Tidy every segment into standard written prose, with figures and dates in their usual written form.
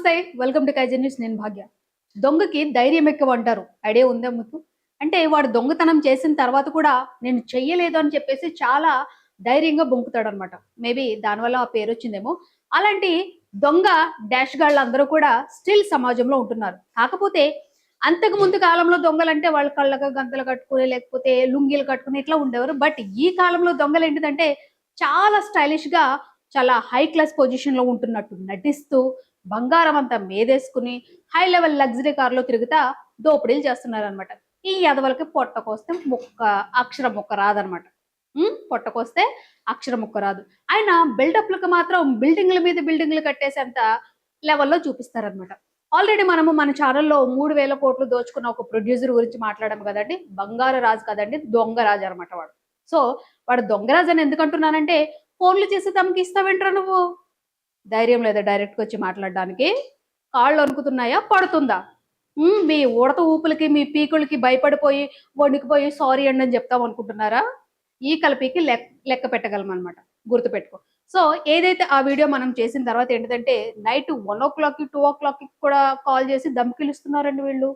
నమస్తే, welcome to kaizen news. నేను భాగ్య. దొంగకి ధైర్యం ఎక్కువ అంటారు. ఐడియా ఉందా మీకు? అంటే వాడు దొంగతనం చేసిన తర్వాత కూడా నేను చెయ్యలేదు అని చెప్పేసి చాలా ధైర్యంగా బొంకుతాడు అనమాట. మేబీ దానివల్ల ఆ పేరు వచ్చిందేమో. అలాంటి దొంగ డాష్ గాళ్ళు అందరూ కూడా స్టిల్ సమాజంలో ఉంటున్నారు. కాకపోతే అంతకు ముందు కాలంలో దొంగలంటే వాళ్ళు కళ్ళగా గంతలు కట్టుకుని లేకపోతే లుంగీలు కట్టుకుని ఇట్లా ఉండేవారు. బట్ ఈ కాలంలో దొంగలు ఏంటిదంటే చాలా స్టైలిష్ గా చాలా హై క్లాస్ పొజిషన్ లో ఉంటున్నట్టు నటిస్తూ బంగారం అంతా మేదేసుకుని హై లెవెల్ లగ్జరీ కార్లో తిరుగుతా దోపిడీలు చేస్తున్నారు అనమాట. ఈ ఎదవలకి పొట్టకొస్తే అక్షరం ముక్క రాదనమాట. పొట్టకొస్తే అక్షరం ముక్క రాదు. ఆయన బిల్డప్లకు మాత్రం బిల్డింగ్ల మీద బిల్డింగ్లు కట్టేసేంత లెవెల్లో చూపిస్తారనమాట. ఆల్రెడీ మనము మన ఛానల్లో 3,000 కోట్లు దోచుకున్న ఒక ప్రొడ్యూసర్ గురించి మాట్లాడాము కదండి. బంగారు రాజు కదండి, దొంగరాజు అనమాట వాడు. సో వాడు దొంగరాజు అని ఎందుకంటున్నానంటే, ఫోన్లు చేసి తమకి ఇస్తావేంట్రా నువ్వు? ధైర్యం లేదా డైరెక్ట్గా వచ్చి మాట్లాడడానికి? కాళ్ళు వణుకుతున్నాయా, పడుతుందా? మీ ఉడత ఊపులకి మీ పీకులకి భయపడిపోయి వణికిపోయి సారీ అండి అని చెప్తాం అనుకుంటున్నారా? ఈ కలిపికి లెక్క పెట్టగలమన్నమాట, గుర్తుపెట్టుకో. సో ఏదైతే ఆ వీడియో మనం చేసిన తర్వాత ఏంటంటే నైట్ 1 o'clock 2 o'clock కూడా కాల్ చేసి దమ్కిలుస్తున్నారండి వీళ్ళు.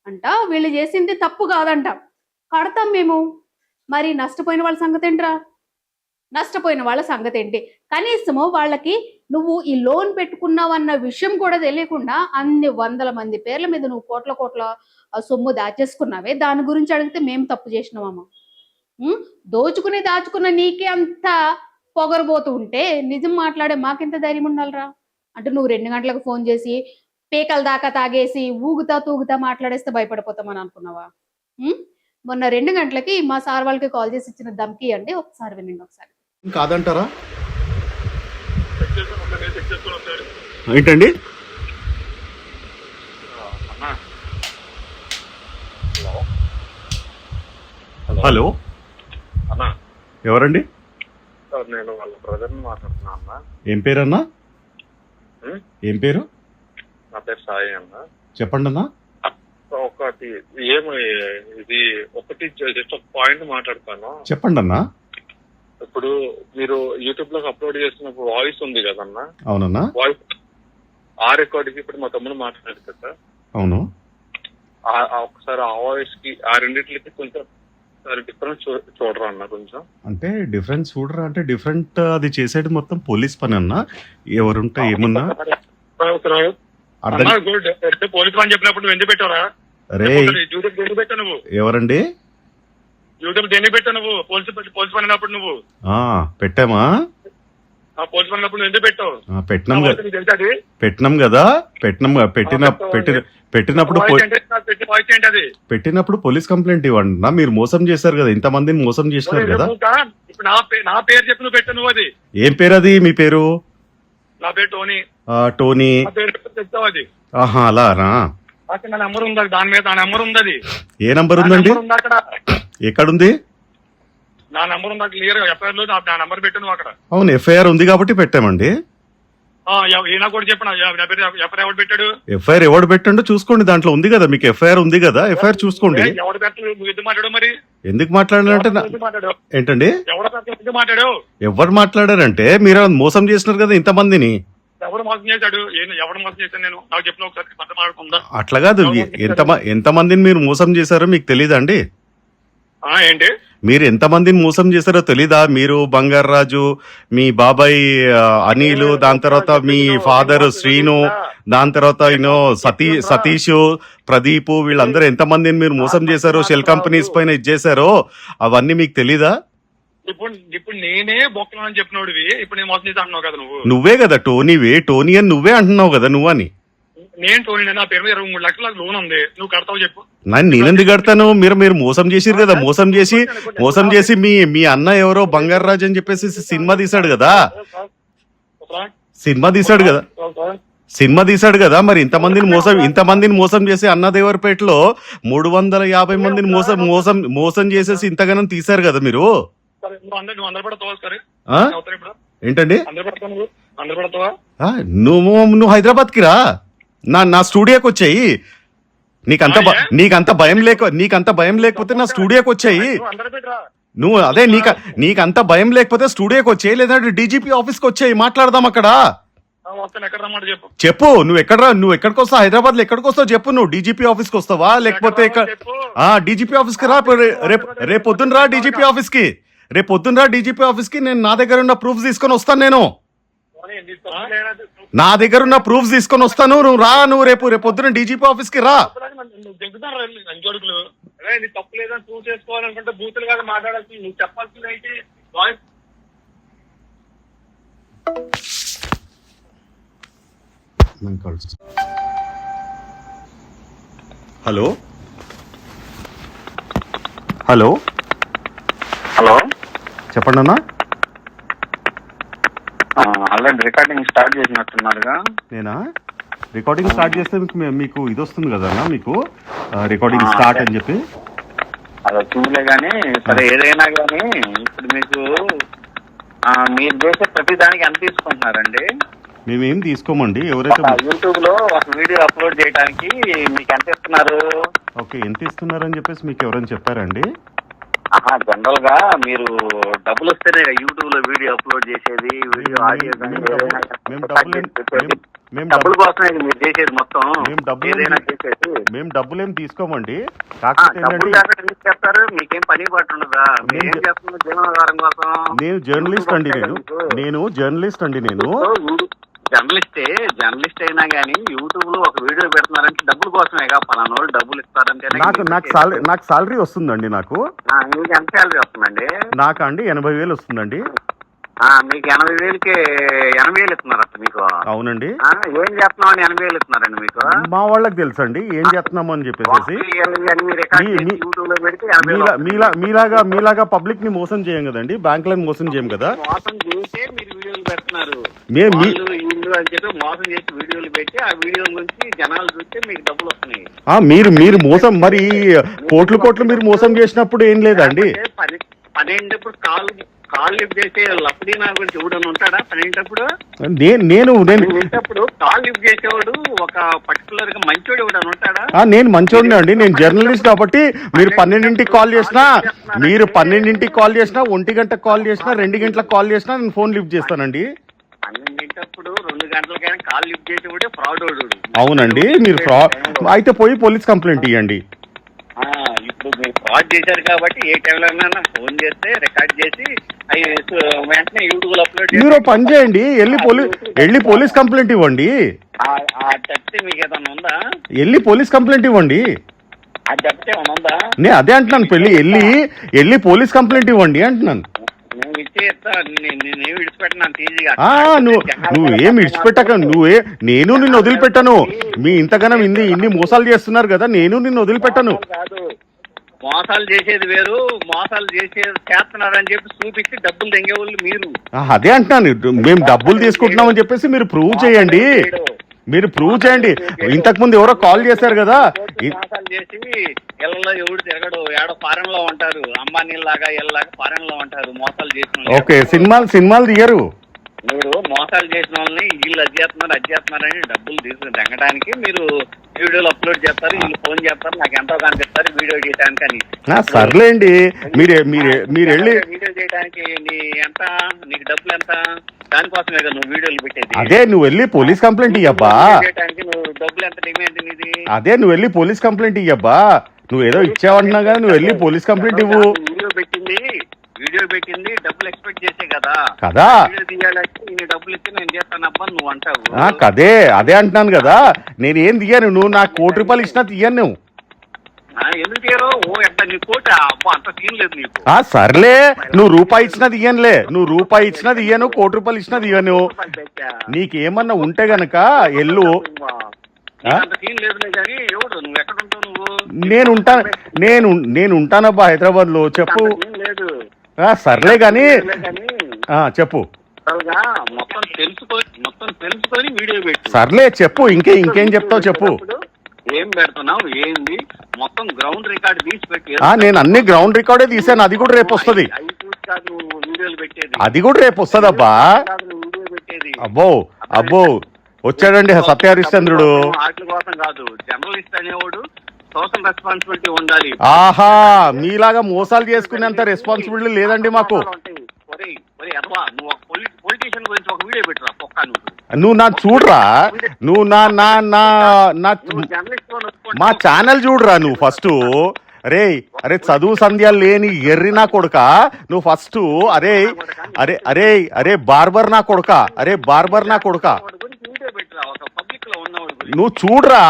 అంట వీళ్ళు చేసింది తప్పు కాదంట, కడతాం మేము. మరి నష్టపోయిన వాళ్ళ సంగతి ఏంట్రా? నష్టపోయిన వాళ్ళ సంగతి ఏంటి? కనీసము వాళ్ళకి నువ్వు ఈ లోన్ పెట్టుకున్నావన్న విషయం కూడా తెలియకుండా అన్ని వందల మంది పేర్ల మీద నువ్వు కోట్ల సొమ్ము దాచేసుకున్నావే, దాని గురించి అడిగితే మేము తప్పు చేసినామమ్మా. దోచుకుని దాచుకున్న నీకే అంత పొగరబోతూ ఉంటే నిజం మాట్లాడే మాకెంత ధైర్యం ఉండాలిరా? అంటే నువ్వు 2 గంటలకు ఫోన్ చేసి పేకల దాకా తాగేసి ఊగుతా తూగుతా మాట్లాడేస్తే భయపడిపోతామని అనుకున్నావా? మొన్న 2 గంటలకి మా సార్ వాళ్ళకి కాల్ చేసి ఇచ్చిన దమ్కి అండి, ఒకసారి వినండి. ఒకసారి కాదంటారా? ఏంటండి? హలో అన్నా, ఎవరండి? నేను వాళ్ళ బ్రదర్ని మాట్లాడుతున్నా అన్న. ఏం పేరు అన్నా? ఏం పేరు? నా పేరు సాయి అన్న. చెప్పండి అన్నా. ఒకటి ఒకటి జస్ట్ ఒక పాయింట్ మాట్లాడతాను. చెప్పండి అన్నా. ఇప్పుడు మీరు యూట్యూబ్ లో అప్లోడ్ చేసినప్పుడు వాయిస్ ఉంది కదన్నా? అవునన్నా. వాయిస్ ఆ రికార్డుకి ఇప్పుడు మా తమ్ముడు మాట్లాడారు కదా. అవును. ఒకసారి ఆ వాయిస్ కి ఆ రెండిట్లకి కొంచెం డిఫరెన్స్ చూడరా అన్న? కొంచెం అంటే డిఫరెన్స్ చూడరా అంటే డిఫరెంట్, అది చేసేది మొత్తం పోలీస్ పని అన్నా. ఎవరుంటే ఏమున్నా పోలీస్ పని చెప్పినప్పుడు నువ్వు ఎందుకు పెట్టారా? అరే యూట్యూబ్ దేనికి పెట్టావు నువ్వు? ఎవరండి? యూట్యూబ్ దేనికి పెట్టావు నువ్వు? పోలీస్ పని అన్నప్పుడు నువ్వు పెట్టామా? పోలీస్ పని అన్నప్పుడు నువ్వు ఎందుకు పెట్టావు? పెట్టినాం కదా. పెట్టినప్పుడు పోలీస్ కంప్లైంట్ ఇవ్వండి. మీరు మోసం చేశారు కదా, ఇంతమందిని మోసం చేసినారు కదా. ఇప్పుడు నా పేరు చెప్పి నువ్వు పెట్టావు. నువ్వు అది ఏం పేరు? అది మీ పేరు? నా పేరు టోనీ. టోనీ. అది అలానా? నా నెంబర్ ఉంది దాని మీద. నా నెంబర్ ఉంది. అది ఏ నెంబర్ ఉందండి? అక్కడ ఎక్కడుంది? నా నెంబర్ ఉందా క్లియర్ గా? ఎఫ్ఐఆర్ లో నా నెంబర్ పెట్టాను అక్కడ. అవును, ఎఫ్ఐఆర్ ఉంది కాబట్టి పెట్టామండి. ఈయన కూడా చెప్పిన ఎఫ్ఐఆర్ ఎవరు పెట్టాడు? ఎఫ్ఐఆర్ ఎవడు పెట్టండు చూసుకోండి, దాంట్లో ఉంది కదా. మీకు ఎఫ్ఐఆర్ ఉంది కదా, ఎఫ్ఐఆర్ చూసుకోండి. ఎవరు పెట్టాడు? నువ్వు ఎందుకు మాట్లాడు? మరి ఎందుకు మాట్లాడాలంటే ఏంటండి? ఎవరు మాట్లాడావు? ఎవరు మాట్లాడారంటే మీరు మోసం చేసినారు కదా ఇంతమందిని. ఎవరు మోసం చేశాడు? ఎవరు మోసం చేశాను నేను? నాకు చెప్పిన ఒకసారి మాట్లాడుకుందా? అట్లా కాదు, ఎంతమందిని మీరు మోసం చేశారో మీకు తెలీదా అండి? ఏంటి? మీరు ఎంతమందిని మోసం చేశారో తెలీదా? మీరు బంగారు రాజు, మీ బాబాయ్ అనిల్, దాని తర్వాత మీ ఫాదర్ శ్రీను, దాని తర్వాత సతీష్, ప్రదీప్, వీళ్ళందరూ ఎంతమందిని మీరు మోసం చేశారో, షెల్ కంపెనీస్ పైన ఇచ్చేసారో అవన్నీ మీకు తెలీదా? ఇప్పుడు నేనే బొక్కలు అని చెప్పినోడివి, ఇప్పుడు నేను మోసం చేసి అంటున్నావు కదా నువ్వు. నువ్వే కదా టోనీ అని నువ్వే అంటున్నావు కదా. నువ్వని నేను టోనీ, నా పేరు మీద 23 లక్షల లోన్ ఉంది. నువ్వు కడతావు చెప్పు. నేనెందుకు కడతాను? మీరు మోసం చేసిరు కదా. మోసం చేసి మీ అన్న ఎవరో బంగారు రాజు అని చెప్పేసి సినిమా తీసాడు కదా. సినిమా తీసాడు కదా. మరి ఇంతమందిని మోసం చేసి అన్నదేవరపేటలో 350 మందిని మోసం చేసేసి ఇంతగానం తీశారు కదా మీరు. ఏంటండి? నువ్వు హైదరాబాద్ కి రా, నా స్టూడియోకి వచ్చాయి. నీకంత భయం లేకపోతే నా స్టూడియోకి వచ్చాయి. నువ్వు అదే నీకంత భయం లేకపోతే స్టూడియోకి వచ్చాయి, లేదంటే డీజీపీ ఆఫీస్కి వచ్చాయి, మాట్లాడదాం అక్కడ. వస్తాను, ఎక్కడ రమ్మంటే చెప్పు. చెప్పు నువ్వు ఎక్కడికి వస్తావు? హైదరాబాద్ లో ఎక్కడికి వస్తావు చెప్పు. నువ్వు డీజీపీ ఆఫీస్ కి వస్తావా లేకపోతే డీజీపీ ఆఫీస్ కి రా. రేపు పొద్దున్న రా డీజీపీ ఆఫీస్ కి. రేపు పొద్దున్న రా డీజీపీ ఆఫీస్ కి. నేను నా దగ్గర ఉన్న ప్రూఫ్స్ తీసుకొని వస్తాను. నేను నా దగ్గర ఉన్న ప్రూఫ్స్ తీసుకొని వస్తాను. నువ్వు రా. నువ్వు రేపు పొద్దున్న డీజీపీ ఆఫీస్ కి రా. అంజోడుకులు నీ తప్పు లేదని ప్రూవ్ చేసుకోవాలనుకుంటే బూతులు కాదు మాట్లాడాల్సింది. నువ్వు చెప్పాల్సింది అయితే వాయిస్. హలో హలో హలో, చెప్పండి అన్న. ఆల్రెడీ రికార్డింగ్ స్టార్ట్ చేసినట్టున్నారుగా. నేనా రికార్డింగ్ స్టార్ట్ చేస్తే మీకు ఇది వస్తుంది కదా అన్న, మీకు రికార్డింగ్ స్టార్ట్ అని చెప్పి. అది వచ్చిందిలే కానీ సరే, ఏదైనా కానీ ఇప్పుడు మీకు మీరు చేసే ప్రతి దానికి ఎంత తీసుకుంటున్నారండి? మేమేం తీసుకోమండి. ఎవరైతే యూట్యూబ్ లో ఒక వీడియో అప్లోడ్ చేయడానికి మీకు ఎంత ఇస్తున్నారు? ఓకే, ఎంత ఇస్తున్నారని చెప్పేసి మీకు ఎవరైనా చెప్పారండి? జనరల్ గా మీరు డబ్బులు వస్తేనే యూట్యూబ్ లో వీడియో అప్లోడ్ చేసేది, వీడియో ఆడియో డబ్బుల కోసమే మీరు చేసేది మొత్తం. ఏదైనా చేసేది మేము డబ్బులేం తీసుకోమండి. డబ్బులు చెప్తారు, మీకేం పని పట్టు ఉండదా? మీరేం చేస్తున్నారు జీవనాధారం కోసం? నేను జర్నలిస్ట్ అండి. నేను జర్నలిస్ట్ జర్నలిస్ట్ అయినా గానీ యూట్యూబ్ లో ఒక వీడియో పెడుతున్నారంటే డబ్బుల కోసమే కా. పలానా వాళ్ళు డబ్బులు ఇస్తారంటే నాకు సాలరీ వస్తుందండి. నాకు మీకు ఎంత శాలరీ వస్తుందండి? నాకు అండి 80,000 వస్తుందండి. మీకు 80,000 ఇస్తున్నారు అసలు మీకు? అవునండి. ఏం చేస్తున్నామని 80,000 ఇస్తున్నారండి మీకు? మా వాళ్ళకి తెలుసండి ఏం చేస్తున్నాము అని చెప్పేసి. మీలాగా పబ్లిక్ ని మోసం చేయం కదండి, బ్యాంకులను మోసం చేయం కదా. మోసం చేసే మీరు వీడియోలు పెడుతున్నారు. ఇల్లు అని చెప్పి మోసం చేసి వీడియోలు పెట్టి ఆ వీడియో గురించి జనాలు చూస్తే మీకు డబ్బులు వస్తున్నాయి. మీరు మోసం మరి కోట్లు మీరు మోసం చేసినప్పుడు ఏం లేదండి. పనేటప్పుడు కాల్ లిఫ్ట్ చేసే లఫ్డీనా గురించి ఎవడని ఉంటాడా? పనేటప్పుడు కాల్ లిఫ్ట్ చేసేవాడు ఒక పర్టికులర్ గా మంచోడు ఎవడని ఉంటాడా? నేను మంచోడిని అండి. నేను జర్నలిస్ట్ కాబట్టి మీరు 12ంటికి కాల్ చేసినా, 1 గంటకు కాల్ చేసినా, 2 గంటలకు కాల్ చేసినా నేను ఫోన్ లిఫ్ట్ చేస్తానండి. 12 గంటలకైనా కాల్ లిఫ్ట్ చేసేవాడే ఫ్రాడ్ వాడు. అవునండి. మీరు ఫ్రాడ్ అయితే పోయి పోలీస్ కంప్లైంట్ ఇవ్వండి. ఇప్పుడు మీరు ఫ్రాడ్ చేశారు కాబట్టి ఏ టైంలో ఫోన్ చేస్తే రికార్డ్ చేసి వెంటనే యూట్యూబ్ లో అప్లోడ్ చేసి మీరు పని చేయండి, వెళ్ళి పోలీస్ కంప్లైంట్ ఇవ్వండి. చెప్తే మీకు ఏదన్నా ఉందా? వెళ్ళి పోలీస్ కంప్లైంట్ ఇవ్వండి. అది చెప్తే ఏమన్నా ఉందా? నేను అదే అంటున్నాను, వెళ్ళి పోలీస్ కంప్లైంట్ ఇవ్వండి అంటున్నాను. నువ్వేం విడిచిపెట్టక నేను నిన్ను వదిలిపెట్టను. మీ ఇంతగానం ఇన్ని మోసాలు చేస్తున్నారు కదా, నేను నిన్ను వదిలిపెట్టను. మోసాలు చేసేది వేరు, మోసాలు చేస్తున్నారని చెప్పి చూపించి డబ్బులు తెంగేవాళ్ళు మీరు. అదే అంటున్నాను, మేము డబ్బులు తీసుకుంటున్నామని చెప్పేసి మీరు ప్రూవ్ చేయండి. ఇంతకు ముందు ఎవరో కాల్ చేశారు కదా, మోసాలు చేసి ఇళ్ళలో ఎవడు తిరగడు, ఏడో ఫారెన్ లో ఉంటారు, అంబానీ లాగా ఇళ్ళలాగా ఫారెన్ లో ఉంటారు మోసాలు చేసిన. ఓకే, సినిమాలు తీయరు. మీరు మోసాలు చేసిన వాళ్ళని వీళ్ళు అజ్జేస్తున్నారని డబ్బులు తీసుకుని తెంగడానికి మీరు వీడియోలు అప్లోడ్ చేస్తారు, వీళ్ళు ఫోన్ చేస్తారు, నాకు ఎంతో కనిపిస్తారు వీడియో చేయడానికి అని. సర్లేండి, మీరు వెళ్ళి వీడియో చేయడానికి ఎంత, నీకు డబ్బులు ఎంత? దానికోసమే కదా నువ్వు వీడియోలు పెట్టేది. అదే నువ్వు వెళ్ళి పోలీస్ కంప్లైంట్ ఇయ్యబ్బా. నువ్వు డబ్బులు ఎంత డిమాండ్ నీది? అదే నువ్వు వెళ్ళి పోలీస్ కంప్లైంట్ ఇయ్యబ్బా. నువ్వు ఏదో ఇచ్చావంటున్నా కదా, నువ్వు వెళ్ళి పోలీస్ కంప్లైంట్ ఇవ్వు. వీడియో పెట్టింది డబ్బులు ఎక్స్పెక్ట్ చేసే కదా. వీడియో తీయాలంటే ఇన్ని డబ్బులు ఇస్తే నేను చేస్తానబ్బా నువ్వు అంటావు. అదే అంటున్నాను కదా, నేను ఏం తీయను. నువ్వు నాకు ₹1,00,000 ఇచ్చినా తీయను నువ్వు. ఎందుకు తీయరు? నీ కోట అబ్బా అంత సీన్ లేదు నీకు. సర్లే, నువ్వు ₹1 ఇచ్చినా తీయనులే. నువ్వు ₹1 ఇచ్చినా తీయను, ₹1,00,000 ఇచ్చినా తీయను. నీకేమన్నా ఉంటే గనక ఎల్లు. నేను ఉంటానబ్బా హైదరాబాద్ లో. చెప్పు. సర్లే గాని చెప్పు. మొత్తం తెలుసుకొని వీడియో పెట్టు. సర్లే చెప్పు, ఇంకేం చెప్తావు చెప్పు. ఏం పెడుతున్నావు ఏంది మొత్తం గ్రౌండ్ రికార్డ్ తీసి పెట్టి. నేను అన్ని గ్రౌండ్ రికార్డే తీసాను, అది కూడా రేపు వస్తుంది. అది కూడా రేపు వస్తుంది అబ్బా. అబ్బో వచ్చాడండి సత్య హరిశ్చంద్రుడు. వాటి కోసం కాదు, జర్నలిస్ట్ అనేవాడు సోషల్ రెస్పాన్సిబిలిటీ ఉండాలి. ఆహా, మీలాగా మోసాలు చేసుకునేంత రెస్పాన్సిబిలిటీ లేదండి మాకు. మరి మరి అథవా నువ్వు ఒక పొలిటీషియన్ గురించి ఒక వీడియో పెట్టరా పక్కా నువ్వు నా చూడరా, నువ్వు నా నా నా నా నువ్వు జర్నలిస్ట్ మా ఛానల్ చూడరా నువ్వు ఫస్ట్. అరే అరే చదువు సంధ్యాలు లేని ఎర్రి నా కొడుక నువ్వు ఫస్ట్. అరే అరే అరే అరే బార్బర్ నా కొడుక, అరే బార్బర్ నా కొడుక వీడియో పెట్టరా ఒక పబ్లిక్ లో ఉన్నవాడు నువ్వు చూడరా,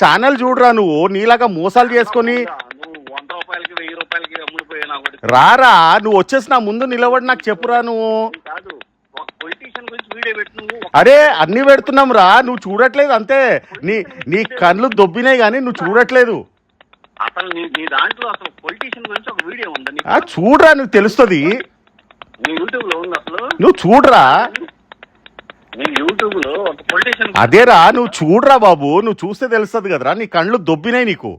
ఛానల్ చూడరా. నువ్వు నీలాగా మోసాలు చేసుకొని నువ్వు 100 రూపాయలకి 1000 రూపాయలకి అమ్ముడిపోయినా కూడా రారా. నువ్వు వచ్చేసి నా ముందు నిలబడి నాకు చెప్పురా. నువ్వు కాదు ఒక పొలిటీషియన్ గురించి వీడియో పెట్టి నువ్వు అరే అన్ని పెడుతున్నాం రా, నువ్వు చూడట్లేదు అంతే. నీ నీ కళ్ళు దొబ్బినాయి కానీ నువ్వు చూడట్లేదు. అసలు నీ దాంట్లో అసలు పొలిటీషియన్ గురించి ఒక వీడియో ఉందా నీకు? చూడరా, నువ్వు తెలుస్తుంది. నీ యూట్యూబ్ లో ఉంది అసలు? నువ్వు చూడరా, నీ యూట్యూబ్ లో ఒక పొలిటీషియన్ అదేరా నువ్వు చూడరా బాబు. నువ్వు చూస్తే తెలుస్తుంది కదరా, నీ కళ్ళు దొబ్బినాయి నీకు.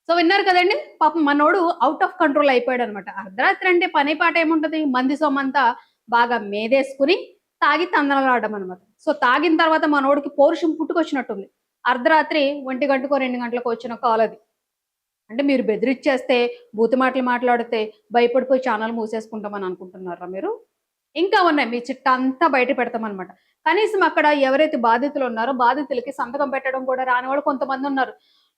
సో విన్నారు కదండి, పాపం మనోడు అవుట్ ఆఫ్ కంట్రోల్ అయిపోయాడు అనమాట. అర్ధరాత్రి అంటే పని పాట ఏముంటది, మంది సొమ్మంతా బాగా మేదేసుకుని తాగి తందనలాడడం అనమాట. సో తాగిన తర్వాత మనోడికి పౌరుషం పుట్టుకొచ్చినట్టుంది. అర్ధరాత్రి 1 గంటకో 2 గంటలకు వచ్చిన కాల్ అది. అంటే మీరు బెదిరిచ్చేస్తే, బూతు మాటలు మాట్లాడితే భయపడిపోయి ఛానల్ మూసేసుకుంటామని అనుకుంటున్నారా మీరు? ఇంకా ఉన్నాయి, మీ చిట్టా అంతా బయట పెడతామన్నమాట. కనీసం అక్కడ ఎవరైతే బాధితులు ఉన్నారో బాధితులకి సంతకం పెట్టడం కూడా రాని వాళ్ళు కొంతమంది ఉన్నారు.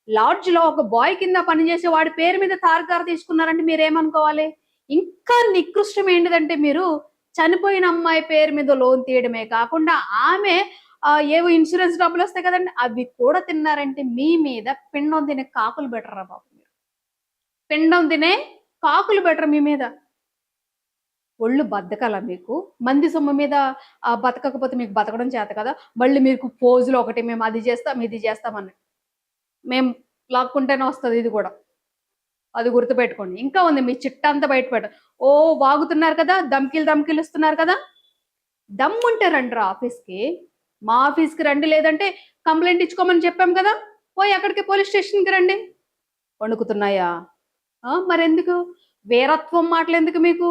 లాడ్జ్ లో ఒక బాయ్ కింద పనిచేసే వాడి పేరు మీద తారకారు తీసుకున్నారంటే మీరేమనుకోవాలి? ఇంకా నికృష్టం ఏంటిదంటే, మీరు చనిపోయిన అమ్మాయి పేరు మీద లోన్ తీయడమే కాకుండా ఆమె ఏవో ఇన్సూరెన్స్ డబ్బులు వస్తాయి కదండి, అవి కూడా తిన్నారంటే మీ మీద పిండం తినే కాకులు బెటరా బాబు. మీరు పిండం తినే కాకులు బెటర్ మీ మీద. ఒళ్ళు బతకాల మీకు? మంది సొమ్ము మీద బతకకపోతే మీకు బతకడం చేత కదా. మళ్ళీ మీకు పోజులు ఒకటి, మేము అది చేస్తాం ఇది చేస్తామని మేము లాక్కుంటేనే వస్తుంది ఇది కూడా, అది గుర్తుపెట్టుకోండి. ఇంకా ఉంది మీ చిట్ట అంతా బయటపెట్ట. ఓ వాగుతున్నారు కదా, దమ్కిలు ఇస్తున్నారు కదా. దమ్ముంటే రండి రా ఆఫీస్కి, మా ఆఫీస్కి రండి. లేదంటే కంప్లైంట్ ఇచ్చుకోమని చెప్పాం కదా, పోయి అక్కడికి పోలీస్ స్టేషన్కి రండి. వణుకుతున్నాయా? మరెందుకు వీరత్వం మాటలు ఎందుకు మీకు?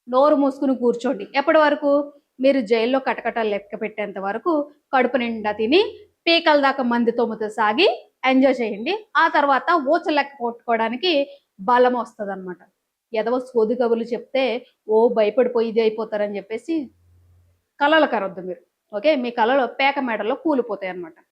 నోరు మూసుకుని కూర్చోండి. ఎప్పటి వరకు? మీరు జైల్లో కటకటాలు లెక్క పెట్టేంత వరకు కడుపు నిండా తిని పీకల దాకా మంది తొమ్మితో సాగి ఎంజాయ్ చేయండి. ఆ తర్వాత ఊచ లెక్క కొట్టుకోవడానికి బలం వస్తుంది అనమాట. ఎదవ సోది కబుర్లు చెప్తే ఓ భయపడిపోయి ఇది అయిపోతారని చెప్పేసి కలలు కరొద్దు మీరు. ఓకే, మీ కళలో పేక మేడలో కూలిపోతాయి అనమాట.